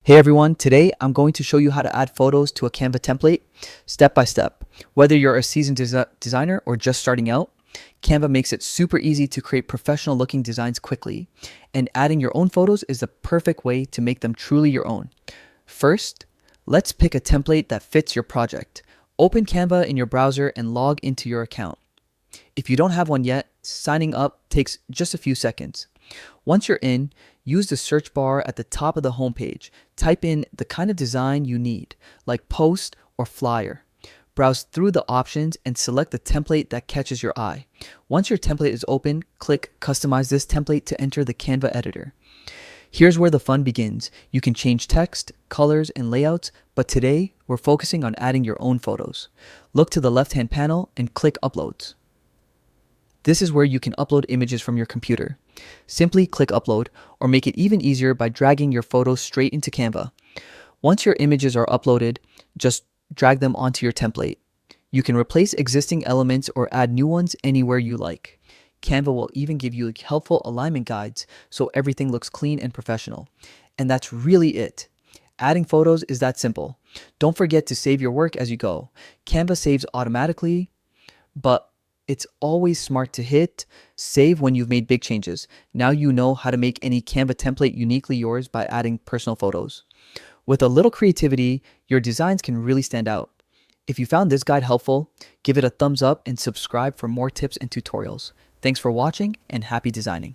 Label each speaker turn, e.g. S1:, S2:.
S1: Hey everyone, today I'm going to show you how to add photos to a Canva template step by step. Whether you're a seasoned designer or just starting out, Canva makes it super easy to create professional looking designs quickly, and adding your own photos is the perfect way to make them truly your own. First, let's pick a template that fits your project. Open Canva in your browser and log into your account. If you don't have one yet, signing up takes just a few seconds. Once you're in, use the search bar at the top of the homepage. Type in the kind of design you need, like post or flyer. Browse through the options and select the template that catches your eye. Once your template is open, click Customize this template to enter the Canva editor. Here's where the fun begins. You can change text, colors, and layouts, but today we're focusing on adding your own photos. Look to the left-hand panel and click Uploads. This is where you can upload images from your computer. Simply click Upload, or make it even easier by dragging your photos straight into Canva. Once your images are uploaded, just drag them onto your template. You can replace existing elements or add new ones anywhere you like. Canva will even give you helpful alignment guides so everything looks clean and professional. And that's really it. Adding photos is that simple. Don't forget to save your work as you go. Canva saves automatically, but it's always smart to hit save when you've made big changes. Now you know how to make any Canva template uniquely yours by adding personal photos. With a little creativity, your designs can really stand out. If you found this guide helpful, give it a thumbs up and subscribe for more tips and tutorials. Thanks for watching and happy designing.